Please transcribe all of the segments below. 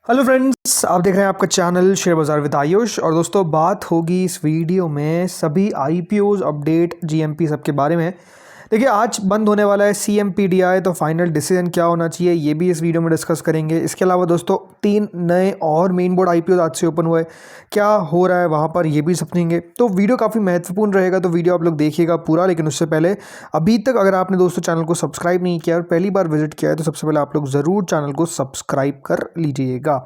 Hello friends, आप देख रहे हैं आपका चैनल शेयर बाजार विद आयुष। और दोस्तों, बात होगी इस वीडियो में सभी आईपीओज अपडेट जीएमपी सब के बारे में। देखिए, आज बंद होने वाला है सीएमपीडीआई, तो फाइनल डिसीजन क्या होना चाहिए ये भी इस वीडियो में डिस्कस करेंगे। इसके अलावा दोस्तों 3 नए और मेन बोर्ड आईपीओ आज से ओपन हुए, क्या हो रहा है वहाँ पर ये भी समझेंगे। तो वीडियो काफ़ी महत्वपूर्ण रहेगा, तो वीडियो आप लोग देखिएगा पूरा। लेकिन उससे पहले अभी तक अगर आपने दोस्तों चैनल को सब्सक्राइब नहीं किया और पहली बार विजिट किया है तो सबसे पहले आप लोग ज़रूर चैनल को सब्सक्राइब कर लीजिएगा।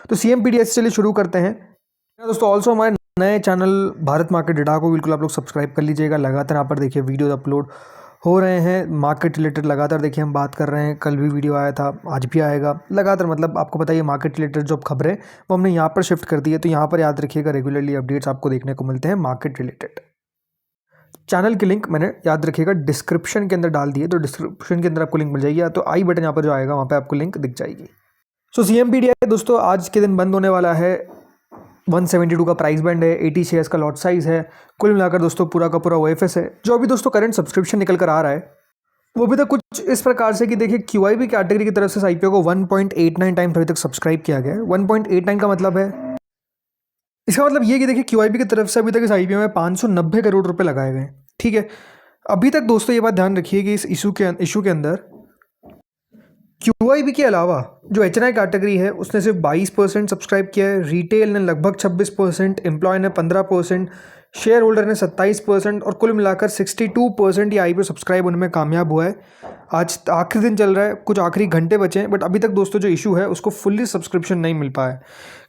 तो सीएमपीडीआई से चलिए शुरू करते हैं दोस्तों। ऑल्सो हमारे नए चैनल भारत मार्केट डेटा को बिल्कुल आप लोग सब्सक्राइब कर लीजिएगा। लगातार यहाँ पर देखिए वीडियोज अपलोड हो रहे हैं मार्केट रिलेटेड। लगातार देखिए हम बात कर रहे हैं, कल भी वीडियो आया था, आज भी आएगा लगातार। मतलब आपको बताइए मार्केट रिलेटेड जो खबरें वो हमने यहाँ पर शिफ्ट कर दी है, तो यहाँ पर याद रखिएगा रेगुलरली अपडेट्स आपको देखने को मिलते हैं मार्केट रिलेटेड। चैनल की लिंक मैंने याद रखिएगा डिस्क्रिप्शन के अंदर डाल दी है, तो डिस्क्रिप्शन के अंदर आपको लिंक मिल जाएगी, या तो आई बटन यहाँ पर जो आएगा वहाँ पर आपको लिंक दिख जाएगी। सो सीएमपीडीआई दोस्तों आज के दिन बंद होने वाला है। 172 का प्राइस बैंड है, 80 शेयर्स का लॉट साइज है। कुल मिलाकर दोस्तों पूरा का पूरा ओएफएस है। जो अभी दोस्तों करंट सब्सक्रिप्शन निकल कर आ रहा है वो भी तो कुछ इस प्रकार से कि देखिए क्यूआईबी कैटेगरी की तरफ से आईपीओ को 1.89 टाइम्स अभी तक सब्सक्राइब किया गया है। 1.89 का मतलब है, इसका मतलब ये कि देखिए क्यूआईबी की तरफ से अभी तक इस आईपीओ में 590 करोड़ रुपए लगाए गए। ठीक है, अभी तक दोस्तों ये बात ध्यान रखिए कि इस इशू के अंदर क्यूआईबी के अलावा जो एचएनआई कैटेगरी है उसने सिर्फ 22% सब्सक्राइब किया है, रिटेल ने लगभग 26%, एम्प्लॉय ने 15%, शेयर होल्डर ने 27% और कुल मिलाकर 62% ये आईपीओ सब्सक्राइब होने में कामयाब हुआ है। आज आखिरी दिन चल रहा है, कुछ आखिरी घंटे बचे हैं, बट अभी तक दोस्तों जो इशू है उसको फुल्ली सब्सक्रिप्शन नहीं मिल पाया है।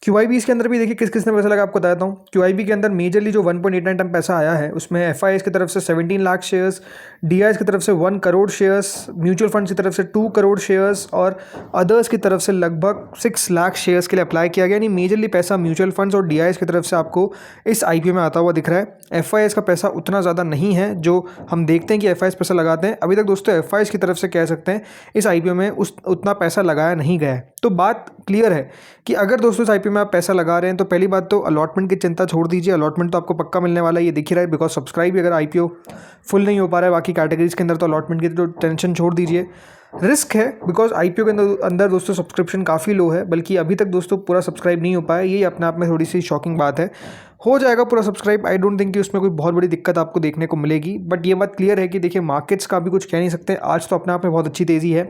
क्यूआईबी इसके अंदर भी देखिए किस किसने पैसा लगा, आपको बताता हूँ। क्यूआईबी के अंदर मेजरली जो 1.89 टाइम पैसा आया है उसमें एफआईएस की तरफ से 17 लाख शेयर्स, डीआईएस की तरफ से 1 करोड़ शेयर्स, म्यूचुअल फंड की तरफ से 2 करोड़ शेयर्स और अदर्स की तरफ से लगभग 6 लाख शेयर्स के लिए अप्लाई किया गया। यानी मेजरली पैसा म्यूचुअल फंड्स और डीआईएस की तरफ से आपको इस आईपीओ में आता हुआ दिख रहा है। एफआईएस का पैसा उतना ज़्यादा नहीं है जो हम देखते हैं कि एफआईएस पैसा लगाते हैं। अभी तक दोस्तों एफआईएस की तरफ से कह सकते हैं इस आईपीओ में उतना पैसा लगाया नहीं गया है। तो बात क्लियर है कि अगर दोस्तों इस आईपीओ में आप पैसा लगा रहे हैं तो पहली बात तो अलॉटमेंट की चिंता छोड़ दीजिए। अलॉटमेंट तो आपको पक्का मिलने वाला है, ये दिख ही रहा है, बिकॉज सब्सक्राइब भी अगर आईपीओ फुल नहीं हो पा रहा है बाकी कैटेगरीज के अंदर तो अलॉटमेंट की तो टेंशन छोड़ दीजिए। रिस्क है बिकॉज आईपीओ के अंदर दोस्तों सब्सक्रिप्शन काफ़ी लो है, बल्कि अभी तक दोस्तों पूरा सब्सक्राइब नहीं हो पाया। यही अपने आप में थोड़ी सी शॉकिंग बात है। हो जाएगा पूरा सब्सक्राइब, आई डोंट थिंक कि उसमें कोई बहुत बड़ी दिक्कत आपको देखने को मिलेगी। बट ये बात क्लियर है कि देखिए मार्केट्स का भी कुछ कह नहीं सकते। आज तो अपने आप में बहुत अच्छी तेज़ी है,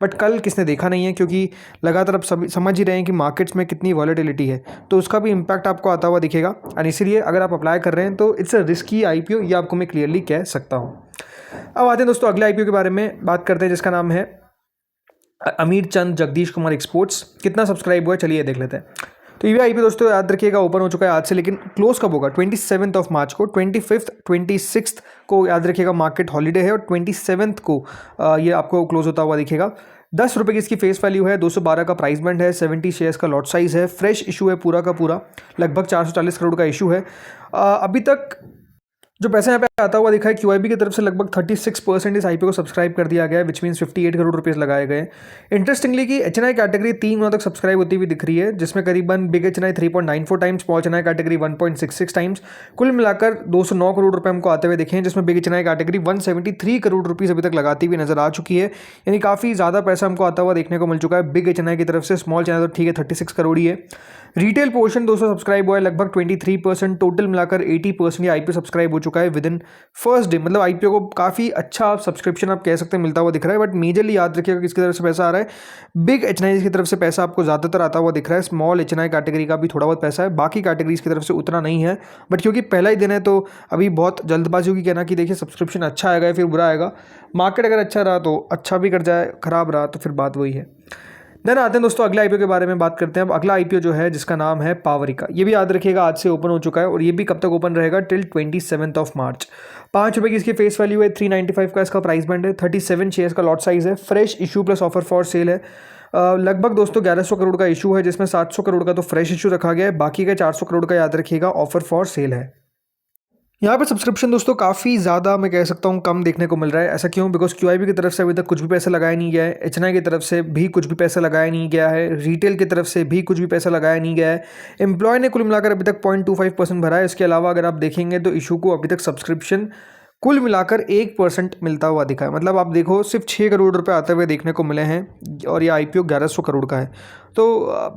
बट कल किसने देखा नहीं है, क्योंकि लगातार आप समझ ही रहे हैं कि मार्केट्स में कितनी वॉलेटिलिटी है, तो उसका भी इम्पैक्ट आपको आता हुआ दिखेगा। और इसीलिए अगर आप अप्लाई कर रहे हैं तो इट्स अ रिस्की आईपीओ, ये आपको मैं क्लियरली कह सकता हूँ। अब आते हैं दोस्तों अगले आईपीओ के बारे में बात करते हैं, जिसका नाम है अमीर चंद जगदीश कुमार एक्सपोर्ट्स। कितना सब्सक्राइब हुआ है चलिए देख लेते हैं। तो ये आईपीओ दोस्तों याद रखिएगा ओपन हो चुका है आज से, लेकिन क्लोज कब होगा? 27 मार्च को। 25, 26 को याद रखिएगा मार्केट हॉलीडे है, और 27 को ये आपको क्लोज होता हुआ दिखेगा। 10 रुपये की इसकी फेस वैल्यू है, 212 का प्राइस बैंड है, 70 शेयर्स का लॉट साइज है, फ्रेश इशू है पूरा का पूरा, लगभग 440 करोड़ का इशू है। अभी तक जो पैसा यहाँ पे आता हुआ दिखा है क्यूआईबी की तरफ से लगभग 36% इस आईपीओ को सब्सक्राइब कर दिया गया है, विच मीन्स 58 करोड़ रुपीस लगाए गए। इंटरेस्टिंगली कि एचएनआई कैटेगरी 3 गुना तक सब्सक्राइब होती हुई दिख रही है, जिसमें करीबन big HNI 3.94 times, small HNI category 1.66 times. कुल मिलाकर 209 करोड़ रुपए हमको आते हुए दिखे हैं, जिसमें big HNI category 173 crore rupees अभी तक लगाती हुई नजर आ चुकी है। यानी काफ़ी ज़्यादा पैसा हमको आता हुआ देखने को मिल चुका है बिग एचएनआई की तरफ से। स्मॉल चैनल तो ठीक है 36 करोड़ ही है। रिटेल पोर्शन 200 सब्सक्राइब हुआ है, लगभग 23%, टोटल मिलाकर 80% ये आईपीओ सब्सक्राइब हो चुका है विद इन फर्स्ट डे। मतलब आईपीओ को काफ़ी अच्छा सब्सक्रिप्शन आप कह सकते हैं मिलता हुआ दिख रहा है। बट मेजरली याद रखिएगा किसकी तरफ से पैसा आ रहा है, बिग एचएनआई की तरफ से पैसा आपको ज़्यादातर आता हुआ दिख रहा है। स्मॉल एचएनआई कैटेगरी का भी थोड़ा बहुत पैसा है, बाकी कैटेगरीज की तरफ से उतना नहीं है। बट क्योंकि पहला ही दिन है तो अभी बहुत जल्दबाजी होगी कहना कि देखिए सब्सक्रिप्शन अच्छा आएगा या फिर बुरा आएगा। मार्केट अगर अच्छा रहा तो अच्छा भी कर जाए, खराब रहा तो फिर बात वही है। देन आते हैं दोस्तों अगले आईपीओ के बारे में बात करते हैं। अब अगला आईपीओ जो है जिसका नाम है पावरिका, ये भी याद रखिएगा आज से ओपन हो चुका है, और ये भी कब तक ओपन रहेगा? टिल 27 मार्च। 5 रुपये की इसकी फेस वैल्यू है, 395 का इसका प्राइस बैंड है, 37 शेयर्स का लॉट साइज है, fresh issue plus offer for sale है। लगभग दोस्तों 1100 करोड़ का इशू है, जिसमें 700 करोड़ का तो फ्रेश इशू रखा गया है, बाकी का 400 करोड़ का याद रखिएगा ऑफर फॉर सेल है। यहाँ पे सब्सक्रिप्शन दोस्तों काफ़ी ज़्यादा मैं कह सकता हूँ कम देखने को मिल रहा है। ऐसा क्यों? बिकॉज क्यूआईबी की तरफ से अभी तक कुछ भी पैसा लगाया नहीं गया है, एचएनआई की तरफ से भी कुछ भी पैसा लगाया नहीं गया है, रिटेल की तरफ से भी कुछ भी पैसा लगाया नहीं गया है, एम्प्लॉय ने कुल मिलाकर अभी तक 0.25% भरा है। इसके अलावा अगर आप देखेंगे तो इशू को अभी तक सब्सक्रिप्शन कुल मिलाकर 1% मिलता हुआ दिखा है। मतलब आप देखो सिर्फ 6 करोड़ रुपए आते हुए देखने को मिले हैं और ये आईपीओ 1100 करोड़ का है। तो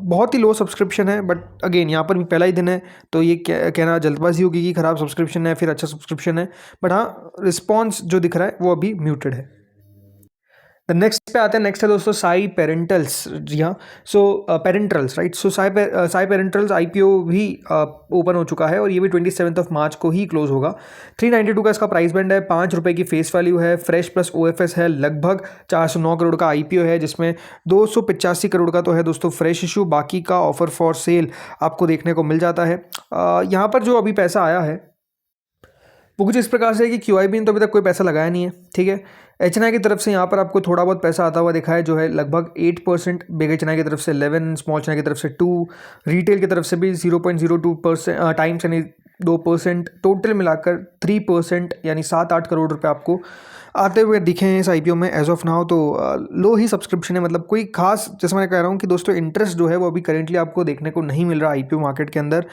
बहुत ही लो सब्सक्रिप्शन है। बट अगेन यहाँ पर भी पहला ही दिन है तो ये कहना जल्दबाजी होगी कि ख़राब सब्सक्रिप्शन है फिर अच्छा सब्सक्रिप्शन है। बट हाँ, रिस्पॉन्स जो दिख रहा है वो अभी म्यूटेड है। द नेक्स्ट पे आते हैं। नेक्स्ट है दोस्तों साई पेरेंटल्स। जी हाँ, सो पेरेंटल्स राइट। सो साई पेरेंटल्स आईपीओ भी ओपन हो चुका है और ये भी 27 मार्च को ही क्लोज होगा। 392 का इसका प्राइस बैंड है, 5 रुपये की फेस वैल्यू है, फ्रेश प्लस ओएफएस है, लगभग 409 करोड़ का आईपीओ है जिसमें 285 करोड़ का तो है दोस्तों फ्रेश इशू, बाकी का ऑफर फॉर सेल आपको देखने को मिल जाता है। यहाँ पर जो अभी पैसा आया है वो कुछ इस प्रकार से है कि क्यूआईबी ने तो अभी तक कोई पैसा लगाया नहीं है, ठीक है। एचएनआई की तरफ से यहाँ पर आपको थोड़ा बहुत पैसा आता हुआ दिखा है जो है लगभग 8%, बिग एचएनआई की तरफ से 11, स्मॉल एचएनआई की तरफ से 2, रिटेल की तरफ से भी 0.02% टाइम्स यानी 2%, टोटल मिलाकर 3% यानी 7-8 करोड़ रुपए आपको आते हुए दिखे हैं इस आईपीओ में एज ऑफ नाउ। तो लो ही सब्सक्रिप्शन है, मतलब कोई खास, जैसे मैं कह रहा हूँ कि दोस्तों इंटरेस्ट जो है वो अभी करेंटली आपको देखने को नहीं मिल रहा आईपीओ मार्केट के अंदर।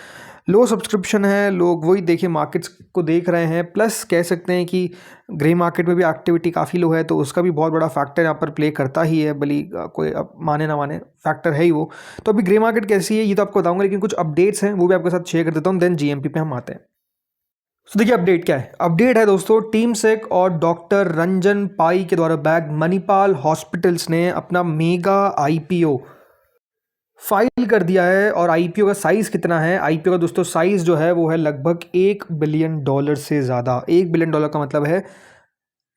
लो सब्सक्रिप्शन है, लोग वही देखिए मार्केट्स को देख रहे हैं, प्लस कह सकते हैं कि ग्रे मार्केट में भी एक्टिविटी काफ़ी लो है तो उसका भी बहुत बड़ा फैक्टर यहाँ पर प्ले करता ही है, भली कोई अब माने ना माने फैक्टर है ही वो। तो अभी ग्रे मार्केट कैसी है ये तो आपको बताऊंगा, लेकिन कुछ अपडेट्स हैं वो भी आपके साथ शेयर कर देता हूँ, देन जीएमपी पे हम आते हैं। तो देखिए अपडेट क्या है। अपडेट है दोस्तों, टीम सेक और डॉक्टर रंजन पाई के द्वारा बैग मणिपाल हॉस्पिटल्स ने अपना मेगा आईपीओ फाइल कर दिया है। और आईपीओ का साइज़ कितना है? आईपीओ का दोस्तों साइज़ जो है वो है लगभग $1 बिलियन से ज़्यादा। $1 बिलियन का मतलब है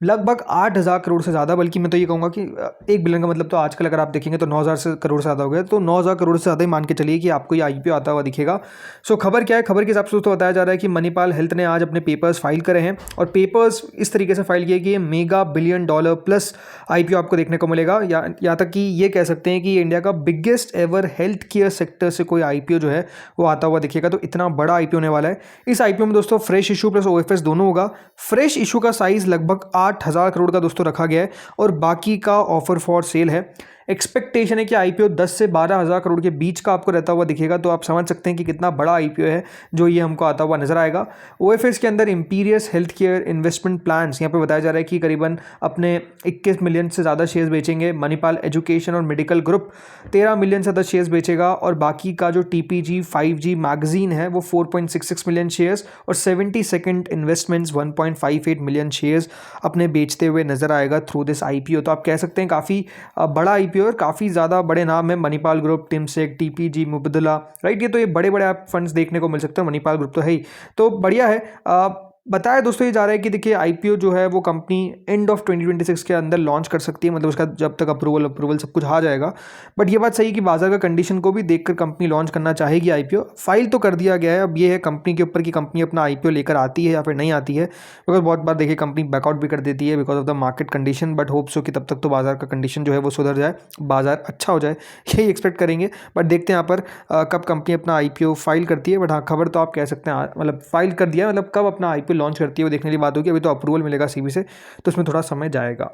लगभग 8,000 करोड़ से ज़्यादा, बल्कि मैं तो ये कहूँगा कि 1 बिलियन का मतलब तो आजकल अगर आप देखेंगे तो 9,000 करोड़ से ज़्यादा हो गया, तो 9,000 करोड़ से ज़्यादा ही मान के चलिए कि आपको ये आईपीओ आता हुआ दिखेगा। सो खबर क्या है? खबर के हिसाब से तो बताया जा रहा है कि मणिपाल हेल्थ ने आज अपने पेपर्स फाइल करे हैं और पेपर्स इस तरीके से फाइल किए कि ये मेगा $1 बिलियन प्लस आईपीओ आपको देखने को मिलेगा। यहाँ तक कि ये कह सकते हैं कि इंडिया का biggest ever health care sector से कोई आईपीओ जो है वो आता हुआ दिखेगा। तो इतना बड़ा आईपीओ होने वाला है। इस आईपीओ में दोस्तों फ्रेश इशू प्लस ओएफएस दोनों होगा। फ्रेश इशू का साइज लगभग 8,000 करोड़ का दोस्तों रखा गया है और बाकी का ऑफर फॉर सेल है। एक्सपेक्टेशन है कि आईपीओ 10 से 12,000 करोड़ के बीच का आपको रहता हुआ दिखेगा। तो आप समझ सकते हैं कि कितना बड़ा आईपीओ है जो ये हमको आता हुआ नजर आएगा। ओएफएस के अंदर imperious health care investment plans, यहाँ पे बताया जा रहा है कि करीबन अपने 21 मिलियन से ज़्यादा शेयर्स बेचेंगे। मणिपाल एजुकेशन और मेडिकल ग्रुप 13 मिलियन से ज़्यादा शेयर्स बेचेगा और बाकी का जो टीपीजी 5G मैगजीन है वो 4.66 मिलियन शेयर्स और 72nd इन्वेस्टमेंट्स 1.58 मिलियन शेयर्स अपने बेचते हुए नजर आएगा थ्रू दिस आईपीओ। तो आप कह सकते हैं काफ़ी बड़ा आईपीओ और काफ़ी ज़्यादा बड़े नाम है। मणिपाल ग्रुप, टिमसेक, टीपीजी, मुबदला, राइट, ये तो ये बड़े बड़े आप फंड्स देखने को मिल सकते हैं। मणिपाल ग्रुप तो है ही, तो बढ़िया है। बताया दोस्तों ये जा रहा है कि देखिए आईपीओ जो है वो कंपनी एंड ऑफ 2026 के अंदर लॉन्च कर सकती है, मतलब उसका जब तक अप्रूवल सब कुछ आ जाएगा। बट ये बात सही है कि बाजार का कंडीशन को भी देखकर कंपनी लॉन्च करना चाहेगी आईपीओ। फाइल तो कर दिया गया है, अब ये है कंपनी के ऊपर कि कंपनी अपना आईपीओ लेकर आती है या फिर नहीं आती है, बिकॉज बहुत बार देखिए कंपनी बैकआउट भी कर देती है because of the market condition. But hope so कि तब तक तो बाजार का कंडीशन जो है वो सुधर जाए, बाजार अच्छा हो जाए, यही एक्सपेक्ट करेंगे। बट देखते हैं यहाँ पर कब कंपनी अपना आईपीओ फाइल करती है। बट हाँ, खबर तो आप कह सकते हैं मतलब फाइल कर दिया, मतलब कब अपना आईपीओ लॉन्च करती है वो देखने की बात होगी। अभी तो अप्रूवल मिलेगा सीबी से, तो उसमें थोड़ा समय जाएगा।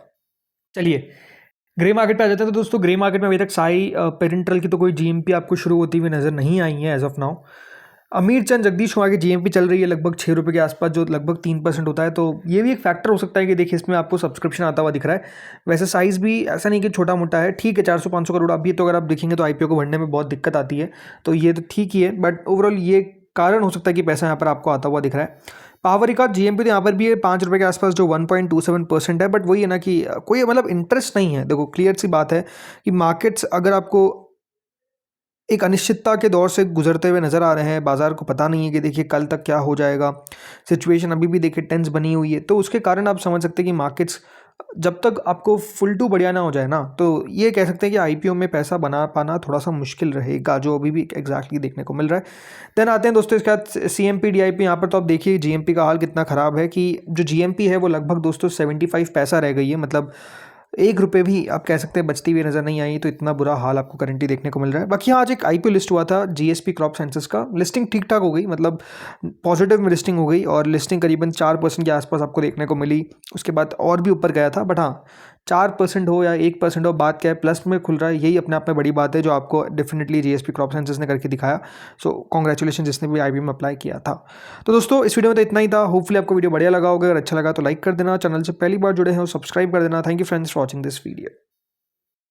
चलिए ग्रे मार्केट पे आ जाते हैं। तो दोस्तों ग्रे मार्केट में अभी तक साई पेरेंटल की तो कोई जीएमपी आपको शुरू होती हुई नजर नहीं आई है एज ऑफ नाउ। अमीर चंद जगदीश कुमार की जीएमपी चल रही है लगभग 6 रुपये के आसपास, जो लगभग 3% होता है। तो ये भी एक फैक्टर हो सकता है कि देखिए इसमें आपको सब्सक्रिप्शन आता हुआ दिख रहा है। वैसे साइज़ भी ऐसा नहीं कि छोटा मोटा है, ठीक है। 400-500 करोड़ अभी तो अगर आप देखेंगे तो आईपीओ को भरने में बहुत दिक्कत आती है, तो ये तो ठीक ही है। बट ओवरऑल ये कारण हो सकता है कि पैसा यहाँ पर आपको आता हुआ दिख रहा है। पावर का जीएमपी तो यहाँ पर भी है 5 रुपये के आसपास, जो 1.27% है। बट वही है ना कि कोई मतलब इंटरेस्ट नहीं है। देखो क्लियर सी बात है कि मार्केट्स अगर आपको एक अनिश्चितता के दौर से गुजरते हुए नज़र आ रहे हैं, बाजार को पता नहीं है कि देखिए कल तक क्या हो जाएगा, सिचुएशन अभी भी देखिए टेंस बनी हुई है, तो उसके कारण आप समझ सकते हैं कि मार्केट्स जब तक आपको फुल टू बढ़िया ना हो जाए ना, तो ये कह सकते हैं कि आईपीओ में पैसा बना पाना थोड़ा सा मुश्किल रहेगा, जो अभी भी एग्जैक्टली देखने को मिल रहा है। देन आते हैं दोस्तों इसके बाद सीएमपी डीआईपी। यहाँ पर तो आप देखिए जीएमपी का हाल कितना ख़राब है कि जो जीएमपी है वो लगभग दोस्तों 75 पैसा रह गई है, मतलब 1 रुपये भी आप कह सकते हैं बचती हुई नज़र नहीं आई। तो इतना बुरा हाल आपको करंटली देखने को मिल रहा है। बाकी आज एक आईपीओ लिस्ट हुआ था जीएसपी क्रॉप साइंसेस का, लिस्टिंग ठीक ठाक हो गई, मतलब पॉजिटिव में लिस्टिंग हो गई और लिस्टिंग करीबन 4% के आसपास आपको देखने को मिली। उसके बाद और भी ऊपर गया था, बट हाँ 4% हो या 1% हो, बात क्या है, प्लस में खुल रहा है, यही अपने आप में बड़ी बात है जो आपको डेफिनेटली जीएसपी क्रॉप साइंसेज ने करके दिखाया। सो कॉन्ग्रेचुलेशन जिसने भी आईबीएम अप्लाई किया था। तो दोस्तों इस वीडियो में तो इतना ही था। होपफुली आपको वीडियो बढ़िया लगा होगा। अगर अच्छा लगा तो लाइक कर देना, चैनल से पहली बार जुड़े हैं तो सब्सक्राइब कर देना। Thank you friends for watching this video.